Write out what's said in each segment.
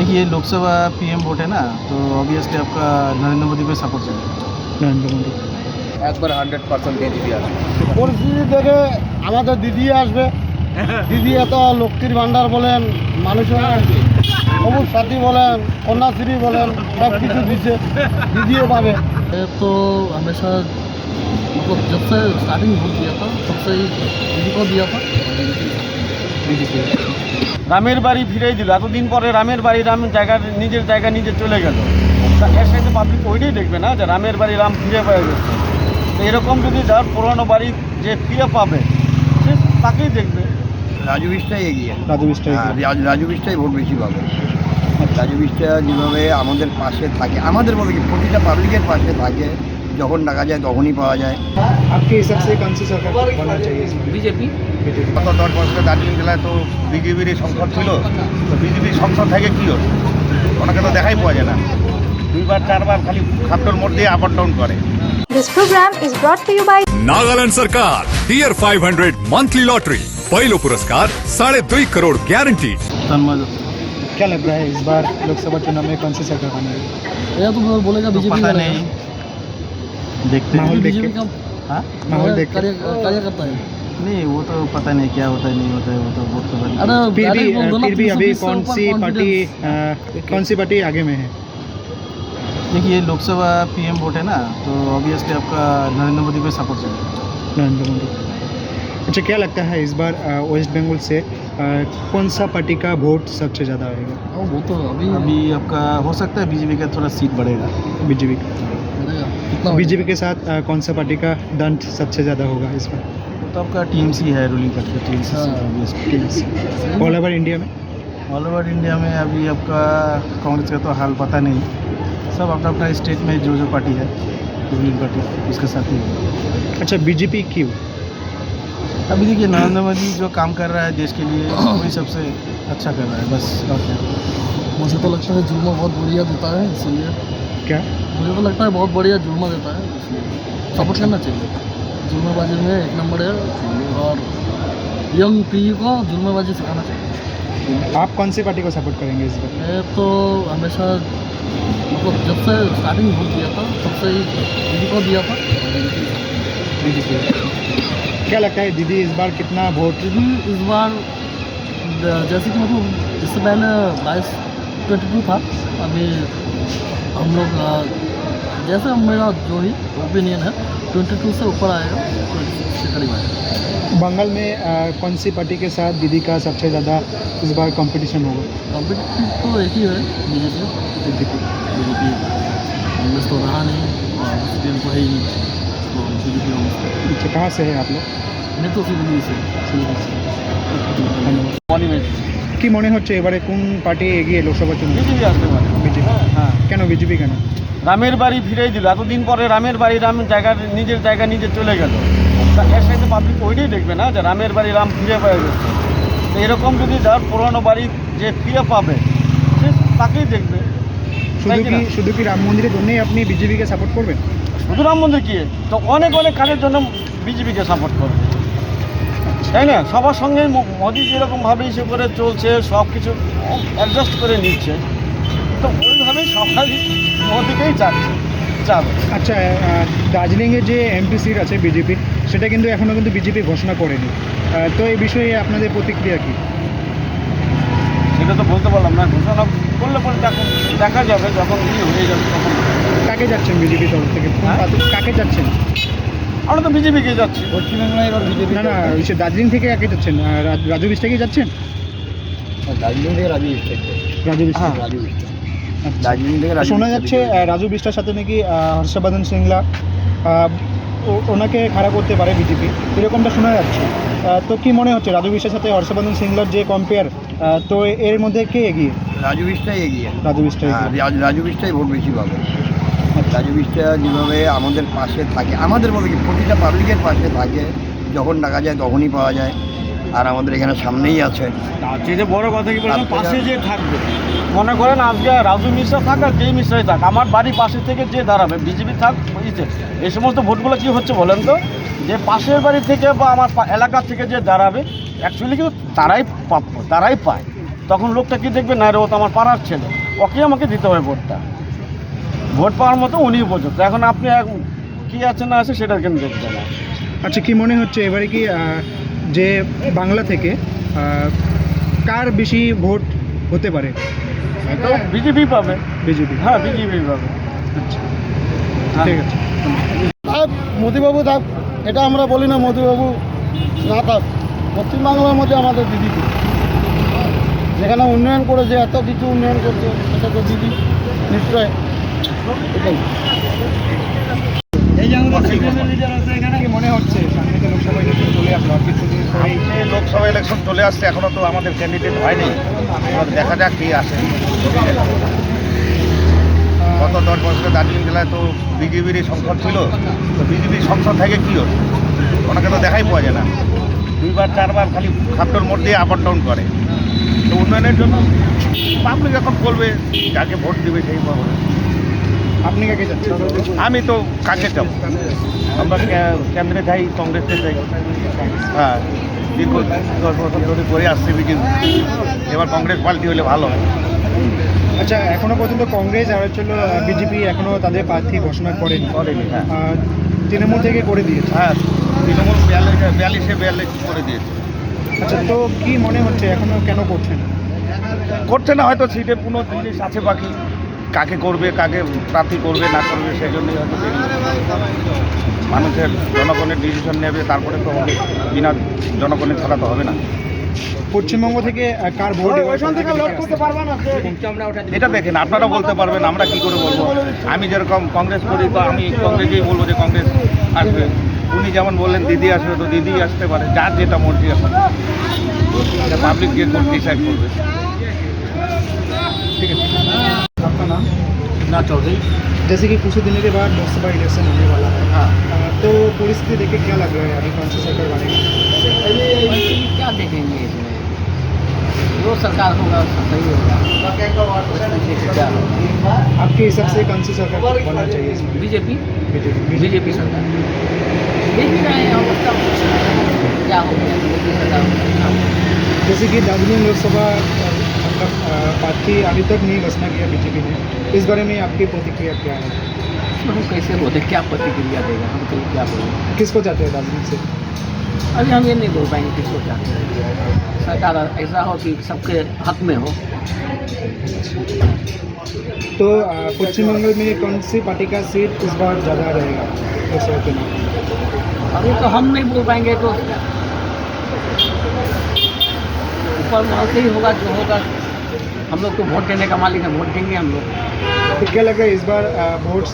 देखिए Lok Sabha PM vote है ना, तो ऑब्वियसली आपका नरेंद्र मोदी को सपोर्ट चाहिए। नरेंद्र मोदी একবার 100% বিজেপি আসবে। পরিস্থিতি দেখে আমাদের দিদি আসবে। দিদি এত লক্ষ্মীর ভাণ্ডার বলেন, মানুষের সবুজ সাথী বলেন, কন্যাশ্রী বলেন, সব কিছু দিচ্ছে, দিদিও পাবে। ये तो हमेशा मतलब जब से स्टार्टिंग वोट दिया था तब से ही दीदी को दिया था। রামের বাড়ি ফিরেই দিল, এতদিন পরে রামের বাড়ি নিজের জায়গা নিজে চলে গেল। তা এর সাথে পাবলিক ওইটাই দেখবে না যে রামের বাড়ি রাম ফিরে পেয়ে গেছে। তো এরকম যদি যার পুরনো বাড়ি যে ফিরে পাবে সে তাকেই দেখবে। রাজু বিষ্টাই এগিয়ে। রাজু বিষ্টাই রাজু বিষ্টাই ভোট বেশি পাবে। রাজু বিষ্টা যেভাবে আমাদের পাশে থাকে, আমাদের বলে কি প্রতিটা পাবলিকের পাশে থাকে, যখন ডাকা যায় তখনই পাওয়া যায়। आपके हिसाब से कौन सी सरकार बनना चाहिए इसमें? बीजेपी बीजेपी গত 10 বছরে দার্জিলিং জেলায় তো বিজেপির সংসদ ছিল, তো বিজেপির সংসদ থেকে কী হল? ওনাকে তো দেখাই পাওয়া যায় না। 2বার 4বার খালি খাপটোর মোড় দিয়ে আপ ডাউন করে। This program is brought to you by Nagaland सरकार टीयर 500 मंथली लॉटरी पहलो पुरस्कार 2.5 करोड़ गारंटी। तन्मय दत्त। क्या लग रहा है इस बार लोकसभा चुनाव में कौन सी सरकार बनेगी? ये तो बोलेगा तो बीजेपी पता नहीं, देखते हैं। माहौल देख बीजेपी के का हाँ? माहौल देख के कार्य करता है। नहीं, वो तो पता नहीं क्या होता है नहीं होता है, वो तो बहुत खबर अरे फिर भी अभी कौन सी पार्टी आगे में है? देखिए लोकसभा पीएम वोट है ना, तो ऑब्वियसली आपका नरेंद्र मोदी को सपोर्ट चाहिए। नरेंद्र मोदी। अच्छा, क्या लगता है इस बार वेस्ट बंगाल से कौन सा पार्टी का वोट सबसे ज़्यादा आएगा? वो तो अभी आपका हो सकता है बीजेपी का थोड़ा सीट बढ़ेगा। बीजेपी बढ़ेगा। कितना बीजेपी के साथ कौन सा पार्टी का दंड सबसे ज़्यादा होगा इस बार? तो आपका टीएमसी है, रूलिंग पार्टी टीएमसी। बढ़ेगा? ऑल ओवर इंडिया में ऑल ओवर इंडिया में अभी आपका कांग्रेस का तो हाल पता नहीं, सब अपना अपना स्टेट में जो पार्टी है रूलिंग पार्टी उसके साथ ही होगा। अच्छा, बीजेपी क्यों? अभी देखिए नरेंद्र मोदी जो काम कर रहा है देश के लिए वही सबसे अच्छा कर रहा है, बस और क्या। मुझे तो लगता है जुर्मा बहुत बढ़िया देता है, इसलिए क्या मुझे तो लगता है बहुत बढ़िया जुर्मा देता है, इसलिए सपोर्ट करना चाहिए। जुर्माबाजी में 1 नंबर है और यंग पीढ़ी को जुर्माबाजी सिखाना चाहिए। आप कौन सी पार्टी को सपोर्ट करेंगे इस बार? मैं तो हमेशा मतलब जब से स्टार्टिंग वोट दिया था तब से ही दीदी को दिया था। बीजेपी। क्या लगता है दीदी इस बार कितना वोट? दीदी इस बार जैसे कि मतलब इससे पहले 22 था, अभी हम लोग जैसे मेरा जो ही ओपिनियन है 22 से ऊपर आएगा, 26 के करीब आएगा। बंगाल में कौन सी पार्टी के साथ दीदी का सबसे ज़्यादा इस बार कंपटीशन होगा? कॉम्पिटिटिव तो एक ही है, बीजेपी। कांग्रेस तो रहा नहीं और सीपीएम तो है ही नहीं, तो बीजेपी अच्छा, कहाँ से है आप लोग? मैं तो सिविल से কি মনে হচ্ছে এবারে কোন পার্টি এগিয়ে লোকসভা চুনাव? বিজেপি আসতে পারে। বিজেপি। হ্যাঁ, কেন বিজেপি কেন? রামের বাড়ি ফিরেই দিল, এতদিন পরে রামের বাড়ি নিজের জায়গা নিজে চলে গেল। তা এর সাথে পাবলিক ওইটাই দেখবে না যে রামের বাড়ি রাম ফিরে পেয়ে গেছে। তো এরকম যদি যার পুরনো বাড়ি যে ফিরে পাবে সে তাকেই দেখবে। শুধু কি রাম মন্দিরের জন্যই আপনি বিজেপিকে সাপোর্ট করবেন? শুধু রাম মন্দির কি, তো অনেক কাজের জন্য বিজেপিকে সাপোর্ট করবে, তাই না? সবার সঙ্গে মোদি যেরকমভাবে ইস্যু করে চলছে, সব কিছু অ্যাডজাস্ট করে নিচ্ছে, তো ওইভাবেই সবাই মোদিকেই চাবে। আচ্ছা, দার্জিলিংয়ে যে এমপি সিট আছে বিজেপির, সেটা কিন্তু এখনও কিন্তু বিজেপি ঘোষণা করেনি, তো এই বিষয়ে আপনাদের প্রতিক্রিয়া কী? সেটা তো বলতে পারলাম না, ঘোষণা করলে পরে দেখা যাবে, যখন হয়ে যাবে তখন। কাকে যাচ্ছেন বিজেপি তরফ থেকে? কাকে যাচ্ছেন? আমরা তো বিজেপিকে যাচ্ছি। পশ্চিমবাংলায় এবার বিজেপি। না, সে দার্জিলিং থেকে কাকে যাচ্ছেন? রাজু বিষ্টাকে যাচ্ছেন? দার্জিলিং থেকে রাজু বিষ্টা। রাজু বিষ্টা। হ্যাঁ, রাজু বিষ্টা। আচ্ছা। দার্জিলিং থেকে রাজু শোনা বিষ্টা যাচ্ছে রাজু বিষ্টার সাথে নাকি হর্ষবর্ধন সিংলা ওনাকে খাড়া করতে পারে বিজেপি, এরকমটা শোনা যাচ্ছে। তো কি মনে হচ্ছে রাজু বিষ্টার সাথে হর্ষবর্ধন সিংলার যে কম্পেয়ার, তো এর মধ্যে কে এগিয়ে? রাজু বিষ্টাই এগিয়ে। রাজু বিষ্টা এগিয়ে। রাজু বিষ্টাই ভোট বেশি পাবে। রাজু বিষ্টা যেভাবে আমাদের পাশে থাকে, আমাদের বলে কি প্রতিটা পাবলিকের পাশে থাকে, যখন ডাকা যায় তখনই পাওয়া যায়, আর আমাদের এখানে সামনেই আছে। তার চেয়ে বড় কথা কি বললাম, পাশে যে থাকবে। মনে করেন আজকে রাজু মিশ্রা থাক আর যেই মিশ্রাই থাক, আমার বাড়ির পাশে থেকে যে দাঁড়াবে, বিজেপি থাক এই সমস্ত ভোটগুলো কি হচ্ছে বলেন তো, যে পাশের বাড়ি থেকে বা আমার এলাকা থেকে যে দাঁড়াবে অ্যাকচুয়ালি কিন্তু তারাই প্রাপ্য, তারাই পায়। তখন লোকটা কি দেখবে, না রে ও তো আমার পাড়ার ছেলে, ওকে আমাকে দিতে হবে ভোটটা। ভোট পাওয়ার মতো উনি উপযুক্ত। এখন আপনি কি আছে না আছে সেটা কেন দেখবে না? আচ্ছা, কি মনে হচ্ছে এবারে কি যে বাংলা থেকে কার বেশি ভোট হতে পারে? তো বিজেপি পাবে। বিজেপি? হ্যাঁ, বিজেপি পাবে। আচ্ছা, ঠিক আছে। মোদিবাবু থাক, এটা আমরা বলি না মোদিবাবু না থাক, পশ্চিমবাংলার মধ্যে আমাদের বিজেপি যেখানে উন্নয়ন করেছে, এত কিছু উন্নয়ন করছে, সেটা তো দিদি নিশ্চয়। এটাই কি মনে হচ্ছে সামনে তো লোকসভা ইলেকশন চলে আসলো, আর কিছুদিন পরেই লোকসভা ইলেকশন চলে আসছে, এখনো তো আমাদের ক্যান্ডিডেট হয়নি, এবার দেখা যাক কে আসে। গত 10 বছরে দার্জিলিং জেলায় তো বিজেপিরই সংসদ ছিল, তো বিজেপির সংসদ থেকে কী হলো, ওনাকে তো দেখাই পাওয়া যায় না। 2বার 4বার খালি খাপটোর মোড় দিয়ে আপ ডাউন করে। তো উন্নয়নের জন্য পাবলিক এখন বলবে, যাকে ভোট দেবে সেই পাবে। আপনি কাকে যাচ্ছেন? আমি তো কাকে যাব, আমরা কেন্দ্রে যাই, কংগ্রেসে যাই। হ্যাঁ, দীর্ঘ 10 বছর ধরে করে আসছে বিজেপি, এবার কংগ্রেস পার্টি হলে ভালো হয়। আচ্ছা, এখনো পর্যন্ত কংগ্রেস আর হচ্ছিল বিজেপি এখনো তাদের প্রার্থী ঘোষণা করেনি। হ্যাঁ তৃণমূল থেকে করে দিয়েছে। হ্যাঁ, তৃণমূল 42 করে দিয়েছে। আচ্ছা, তো কি মনে হচ্ছে এখনো কেন করছেন? করছে না, হয়তো সিটের কোনো জিনিস আছে বাকি, কাকে করবে, কাকে প্রার্থী করবে না করবে, সেই জন্যই হয়তো মানুষের জনগণের ডিসিশন নেবে, তারপরে তো হবে, বিনা জনগণের ছাড়া তো হবে না। পশ্চিমবঙ্গ থেকে কার ভোট এটা দেখেন, আপনারা বলতে পারবেন, আমরা কি করে বলবো? আমি যেরকম কংগ্রেস করি, তো আমি কংগ্রেসেই বলবো যে কংগ্রেস আসবে। উনি যেমন বললেন দিদি আসবে, তো দিদি আসতে পারে, যার যেটা মর্জি এখন পাবলিক যে ডিসাইড করবে। ठीक है। आपका नाम? ना चौधरी। जैसे कि कुछ ही दिनों के बाद लोकसभा इलेक्शन होने वाला है, तो परिस्थिति देख के क्या लग रहा है अभी कौन सी सरकार बनेगी? क्या देखेंगे इसमें, जो सरकार होगा सही होगा। क्या होगा? आपके हिसाब से कौन सी सरकार बनना चाहिए इसमें? BJP BJP? बीजेपी सरकार देख ही रहे हैं अवस्था क्या हो गया। बीजेपी सरकार जैसे कि दार्जिलिंग लोकसभा मतलब प्रार्थी अभी तक नहीं घोषणा किया बीजेपी ने, इस बारे में आपकी प्रतिक्रिया क्या है? इसमें हम कैसे बोलते, क्या प्रतिक्रिया देगा, हम तो क्या बोलें। किसको चाहते हैं दार्जिलिंग से? अभी हम ये नहीं बोल पाएंगे किसको चाहते हैं। सरकार ऐसा हो कि सबके हक में हो। तो पश्चिम बंगाल में कौन सी पार्टी का सीट इस बार ज़्यादा रहेगा लोकसभा चुनाव? अभी तो हम नहीं बोल पाएंगे, तो ऊपर महल से ही होगा जो होगा। हम लोग तो वोट देने का मालिक है, वोट देंगे हम लोग। तो क्या लग रहा है इस बार वोट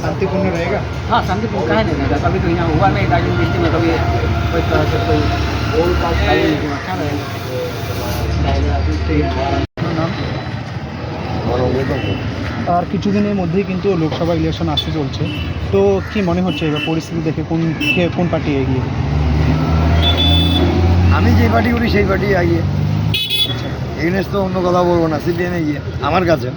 शांतिपूर्ण रहेगा? हाँ, शांतिपूर्ण काहे नहीं रहेगा, कभी तो यहाँ हुआ नहीं दार्जिलिंग डिस्ट्रिक्ट में, कभी कोई तरह से कोई अच्छा रहेगा। আর কিছুদিনের মধ্যেই কিন্তু লোকসভা ইলেকশন আসতে চলছে, তো কি মনে হচ্ছে এবার পরিস্থিতি দেখে কোন পার্টি এগিয়ে? আমি যে পার্টি করি সেই পার্টি এগিয়ে, এগনেস্ট তো অন্য কথা বলবো না, সিপিএম এগিয়ে আমার কাছে।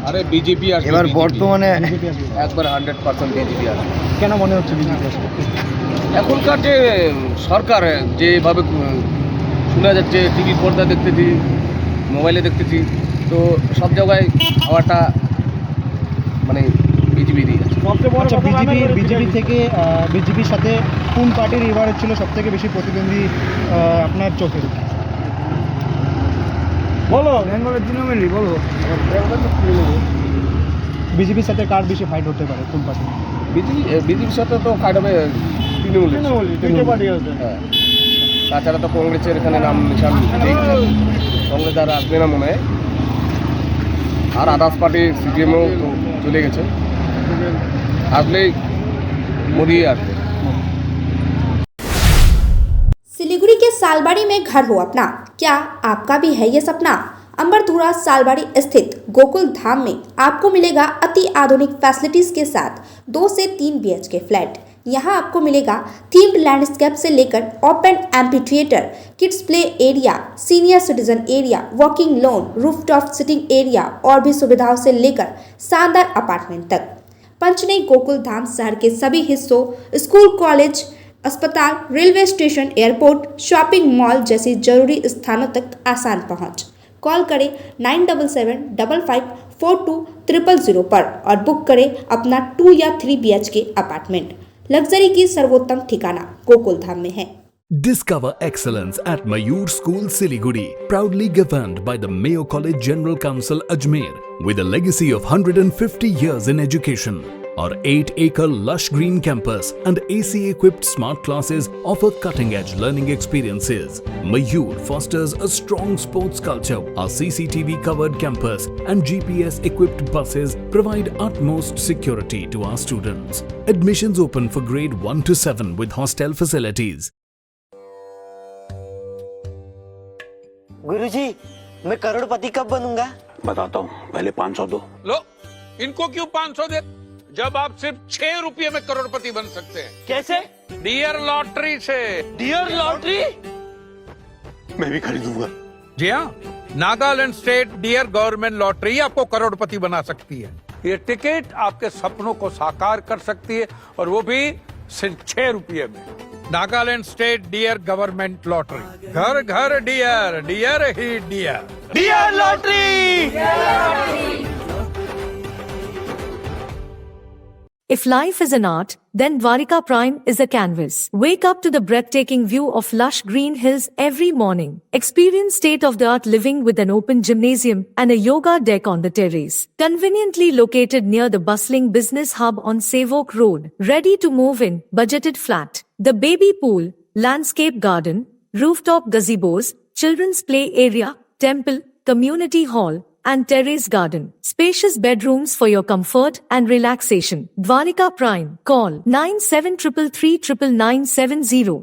আরে বিজেপি আসবে এবার বর্তমানে বিজেপি আসবে। একবার 100% বিজেপি আসবে। কেন মনে হচ্ছে বিজেপি আসবে? এখনকার যে সরকার যেভাবে শোনা যাচ্ছে, টিভির পর্দা দেখতেছি, মোবাইলে দেখতেছি, তো সব জায়গায় হাওয়াটা মানে বিজেপিরই আছে। আচ্ছা, বিজেপি থেকে বিজেপির সাথে কোন পার্টির এবার ছিল সব থেকে বেশি প্রতিদ্বন্দ্বী আপনার চোখে? বলো, বেঙ্গলের তৃণমূলই বলো। বিজেপির সাথে কার বেশি ফাইট হতে পারে, কোন পার্টি? বিজেপির সাথে তো ফাইট হবে তৃণমূল। হ্যাঁ, তাছাড়া তো কংগ্রেসের এখানে নাম নিশান নেই, কংগ্রেস আর আসবে না মনে হয়। আর আদার্স পার্টি সিপিএমও তো চলে গেছে, আসলেই মোদি আসবে। सिलीगुड़ी के सालबाड़ी में घर हो अपना, क्या आपका भी है ये सपना? अंबरधुरा सालबाड़ी स्थित गोकुल धाम में आपको मिलेगा अति आधुनिक फैसिलिटीज के साथ 2 से 3 BHK फ्लैट। यहाँ आपको मिलेगा थीम्ड लैंडस्केप से लेकर open amphi theatre, kids play area, senior citizen area, walking lawn, rooftop sitting area और भी सुविधाओं से लेकर शानदार अपार्टमेंट तक। पंचनई गोकुल धाम शहर के सभी हिस्सों, स्कूल, कॉलेज, अस्पताल, railway station, airport, shopping mall जैसी जरूरी स्थानों तक आसान पहुंच। कॉल करें 9775542000 पर और बुक करें अपना 2 या 3 BHK अपार्टमेंट। लग्जरी की सर्वोत्तम ठिकाना गोकुल धाम में है। Discover excellence at Mayur School Siliguri, proudly governed by the Mayo College General Council Ajmer, with a legacy of 150 years in education. Our 8-acre lush green campus and AC-equipped smart classes offer cutting-edge learning experiences. Mayur fosters a strong sports culture. Our CCTV-covered campus and GPS-equipped buses provide utmost security to our students. Admissions open for grade 1 to 7 with hostel facilities. गुरुजी, मैं करोड़पति कब बनूंगा? बताता हूँ, पहले 500 दो। लो, इनको क्यों 500 दे? जब आप सिर्फ 6 रुपये में करोड़पति बन सकते हैं। कैसे? डियर लॉटरी से। Dear lottery? मैं भी खरीदूंगा। जी हाँ, Nagaland state dear government lottery आपको करोड़पति बना सकती है। ये टिकट आपके सपनों को साकार कर सकती है और वो भी सिर्फ 6 रुपये में। Nagaland state dear government lottery, घर घर डियर, डियर ही dear. Dear lottery. If life is an art, then Dwarika Prime is a canvas. Wake up to the breathtaking view of lush green hills every morning. Experience state-of-the-art living with an open gymnasium and a yoga deck on the terrace. Conveniently located near the bustling business hub on Savok Road. Ready to move in, budgeted flat. The baby pool, landscape garden, rooftop gazebos, children's play area, temple, community hall, and terrace garden. Spacious bedrooms for your comfort and relaxation. Dwarika Prime. Call 9733399970.